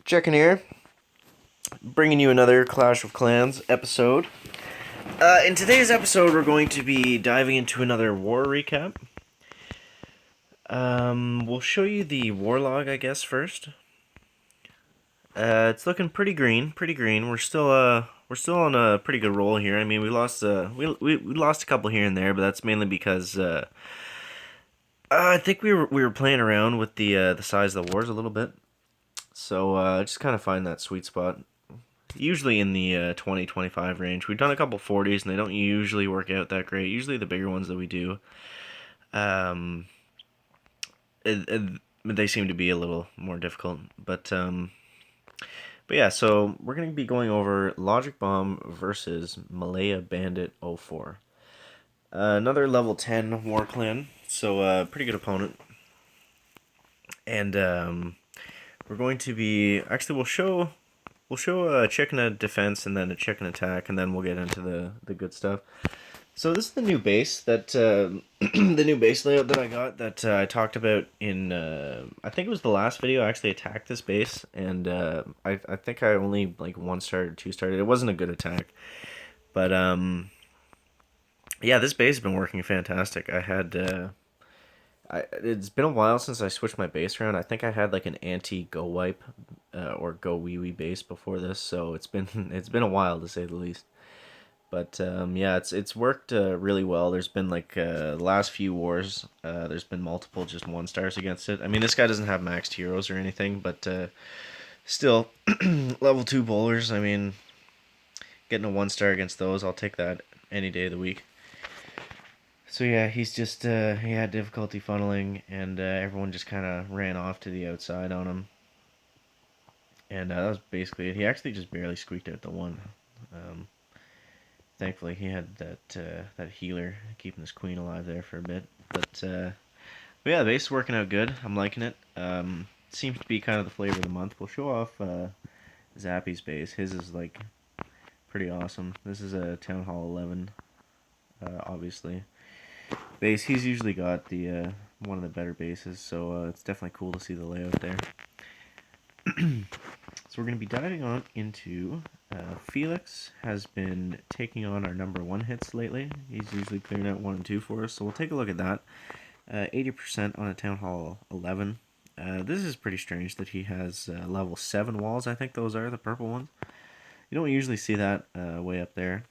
Checking here, bringing you another Clash of Clans episode. In today's episode, we're going to be diving into another war recap. We'll show you the war log, I guess, first. It's looking pretty green, pretty green. We're still on a pretty good roll here. I mean, we lost we lost a couple here and there, but that's mainly because I think we were playing around with the size of the wars a little bit. So just kind of find that sweet spot. Usually in the 20-25 range. We've done a couple 40s, and they don't usually work out that great. Usually the bigger ones that we do, um, they seem to be a little more difficult. But yeah, so we're going to be going over Logic Bomb versus Malaya Bandit 04. Another level 10 war clan, so pretty good opponent. And we're going to be... Actually, we'll show a chicken a defense and then a chicken attack, and then we'll get into the good stuff. So this is the new base that the new base layout that I got that I talked about in I think it was the last video. I actually attacked this base, and I think I only like one started, two started. It wasn't a good attack, but yeah, this base has been working fantastic. It's been a while since I switched my base around. I think I had like an anti go wipe or go wee wee base before this, so it's been it's been a while to say the least. But yeah, it's worked really well. There's been like the last few wars. There's been multiple just 1 stars against it. I mean, this guy doesn't have maxed heroes or anything, but still, level 2 bowlers. I mean, getting a 1 star against those, I'll take that any day of the week. So yeah, he's just he had difficulty funneling, and everyone just kind of ran off to the outside on him, and that was basically it. He actually just barely squeaked out the one. Um, Thankfully, he had that healer keeping his queen alive there for a bit. But yeah, the base is working out good. I'm liking it. Seems to be kind of the flavor of the month. We'll show off Zappy's base. His is like pretty awesome. This is a Town Hall 11, obviously. Base. He's usually got the one of the better bases, so it's definitely cool to see the layout there. So we're going to be diving on into Felix has been taking on our number 1 hits lately. He's usually clearing out 1 and 2 for us, so we'll take a look at that. 80% on a Town Hall 11. This is pretty strange that he has level 7 walls. I think those are the purple ones. You don't usually see that way up there.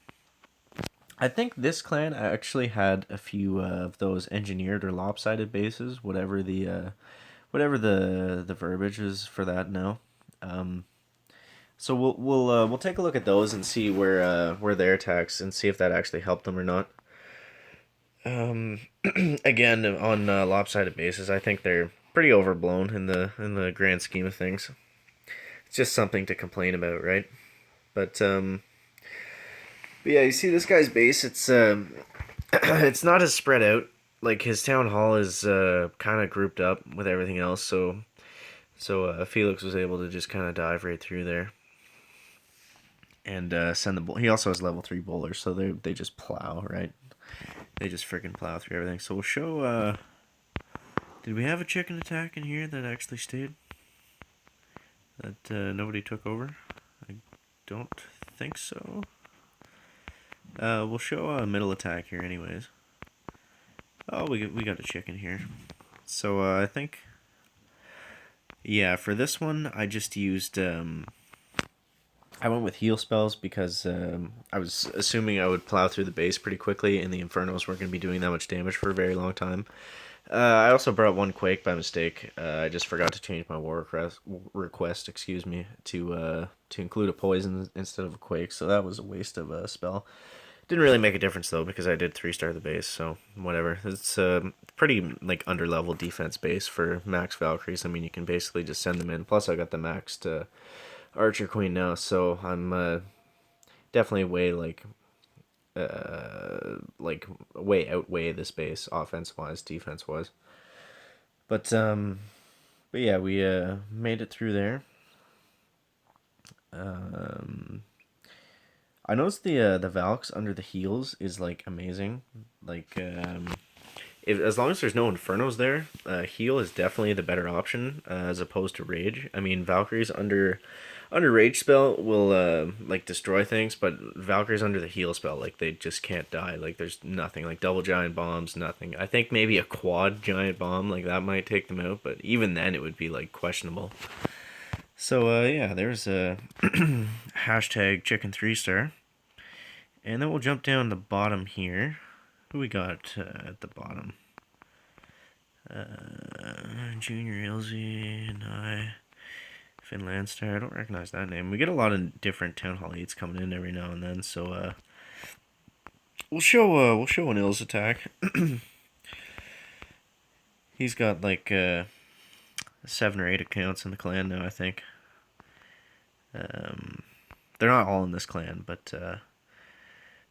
I think this clan actually had a few of those engineered or lopsided bases, whatever the verbiage is for that now. So we'll take a look at those and see where their attacks and see if that actually helped them or not. Again, on lopsided bases, I think they're pretty overblown in the grand scheme of things. It's just something to complain about, right? But yeah, you see this guy's base. It's it's not as spread out. Like his town hall is kind of grouped up with everything else, so Felix was able to just kind of dive right through there and send the bull. He also has level 3 bowlers, so they just plow, right? They just freaking plow through everything. So we'll show. Did we have a chicken attack in here that actually stayed? That nobody took over? I don't think so. We'll show a middle attack here, anyways. Oh, we got a chicken here. So I think, yeah, for this one I just used. I went with heal spells because I was assuming I would plow through the base pretty quickly, and the Infernos weren't going to be doing that much damage for a very long time. I also brought 1 Quake by mistake. I just forgot to change my war request, excuse me, to include a poison instead of a Quake, so that was a waste of a spell. Didn't really make a difference though because I did 3-star the base, so whatever. It's a pretty like underlevel defense base for max Valkyries. I mean, you can basically just send them in. Plus, I got the maxed Archer Queen now, so I'm definitely way outweigh this base offense wise, defense wise. But yeah, we made it through there. I noticed the Valks under the heels is like amazing. Like if as long as there's no Infernos there, heal is definitely the better option as opposed to Rage. I mean, Valkyries under Rage spell will like destroy things, but Valkyries under the heal spell, like they just can't die. Like there's nothing, like double giant bombs, nothing. I think maybe a quad giant bomb like that might take them out, but even then it would be like questionable. So yeah, there's a hashtag chicken 3-star, and then we'll jump down the bottom here. Who we got at the bottom? Junior Ilzy and Finland Star. I don't recognize that name. We get a lot of different Town Hall 8s coming in every now and then, so we'll show an Ilz attack. He's got like 7 or 8 accounts in the clan now, I think. They're not all in this clan, but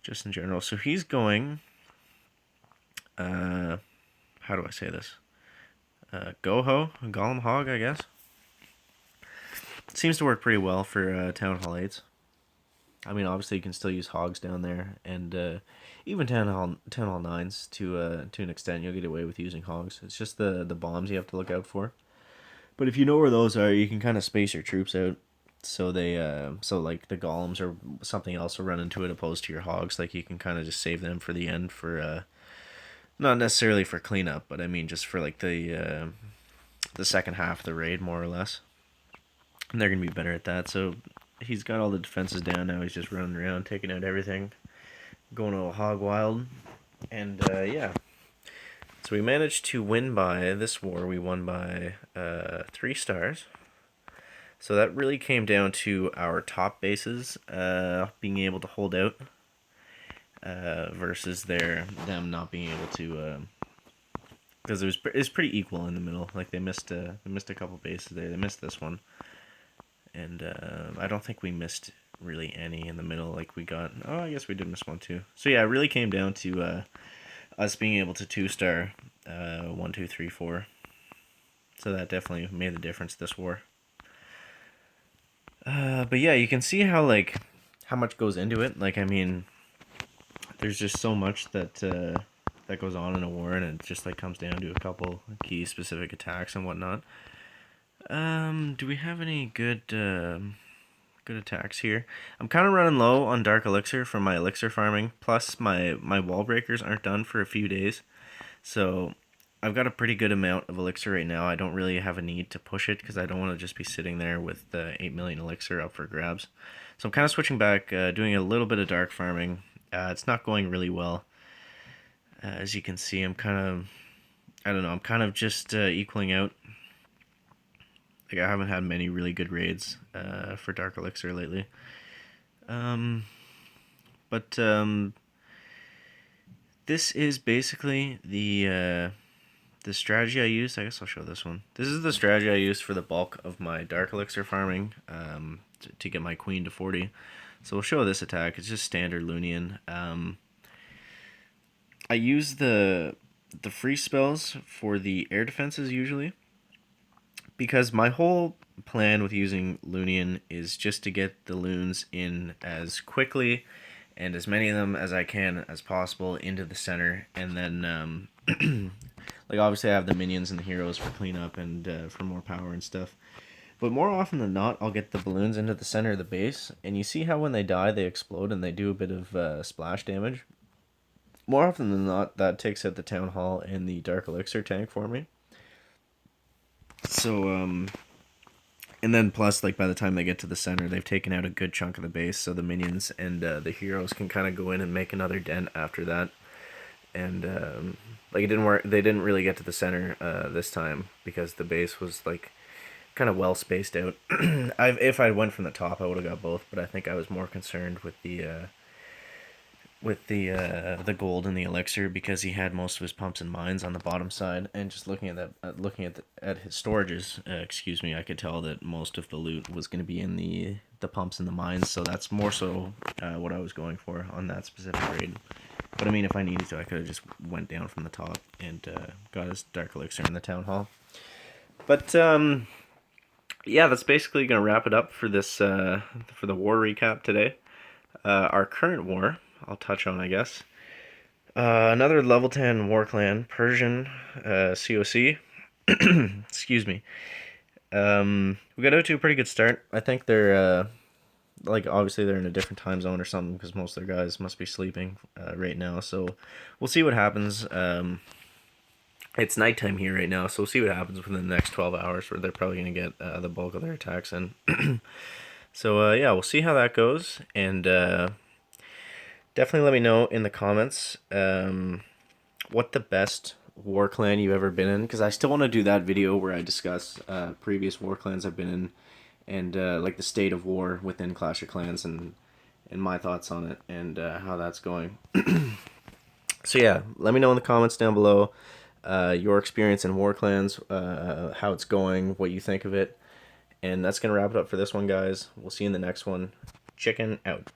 just in general. So he's going. How do I say this? Goho, Golem Hog, I guess. It seems to work pretty well for Town Hall 8s. I mean, obviously you can still use hogs down there, and even Town Hall 9s to an extent. You'll get away with using hogs. It's just the bombs you have to look out for. But if you know where those are, you can kind of space your troops out, so so like the golems or something else will run into it opposed to your hogs. Like you can kind of just save them for the end for not necessarily for cleanup, but I mean just for like the second half of the raid more or less. And they're gonna be better at that. So he's got all the defenses down now. He's just running around taking out everything, going all hog wild, and yeah. So we managed to win by this war. We won by 3 stars. So that really came down to our top bases being able to hold out versus them not being able to. Because it was pretty equal in the middle. Like they missed a couple bases there. They missed this one, and I don't think we missed really any in the middle. Like we got. Oh, I guess we did miss one too. So yeah, it really came down to us being able to 2-star 1, 2, 3, 4. So that definitely made the difference this war. But yeah, you can see how much goes into it. Like I mean, there's just so much that goes on in a war, and it just like comes down to a couple key specific attacks and whatnot. Do we have any good attacks here? I'm kind of running low on Dark Elixir from my elixir farming. Plus, my wall breakers aren't done for a few days, so I've got a pretty good amount of elixir right now. I don't really have a need to push it because I don't want to just be sitting there with 8 million elixir up for grabs. So I'm kind of switching back, doing a little bit of dark farming. It's not going really well. As you can see, I'm kind of, I don't know, I'm kind of just equaling out. Like I haven't had many really good raids for Dark Elixir lately. But this is basically the strategy I used. I guess I'll show this one. This is the strategy I used for the bulk of my Dark Elixir farming to get my queen to 40. So we'll show this attack. It's just standard Lunian. I use the free spells for the air defenses usually, because my whole plan with using Lunian is just to get the loons in as quickly and as many of them as I can as possible into the center, and then like obviously I have the minions and the heroes for cleanup and for more power and stuff. But more often than not, I'll get the balloons into the center of the base, and you see how when they die, they explode and they do a bit of splash damage. More often than not, that takes out the Town Hall and the Dark Elixir tank for me. So, and then plus, like, by the time they get to the center, they've taken out a good chunk of the base, so the minions and the heroes can kind of go in and make another dent after that. And, like, it didn't work. They didn't really get to the center this time because the base was, like, kind of well spaced out. If I went from the top, I would have got both, but I think I was more concerned with the gold and the elixir because he had most of his pumps and mines on the bottom side, and just looking at that, at his storages, excuse me, I could tell that most of the loot was going to be in the pumps and the mines. So that's more so what I was going for on that specific raid. But I mean, if I needed to, I could have just went down from the top and got his dark elixir in the town hall. But yeah, that's basically gonna wrap it up for this for the war recap today. Our current war, I'll touch on, I guess. Another level 10 war clan, Persian, COC. Excuse me. We got out to a pretty good start. I think they're like obviously they're in a different time zone or something because most of their guys must be sleeping right now. So we'll see what happens. It's nighttime here right now, so we'll see what happens within the next 12 hours. Where they're probably gonna get the bulk of their attacks in. So yeah, we'll see how that goes, and definitely let me know in the comments what the best war clan you've ever been in, because I still want to do that video where I discuss previous war clans I've been in, and like the state of war within Clash of Clans, and my thoughts on it, and how that's going. So yeah, let me know in the comments down below your experience in war clans, how it's going, what you think of it, and that's gonna wrap it up for this one, guys. We'll see you in the next one. Chicken out.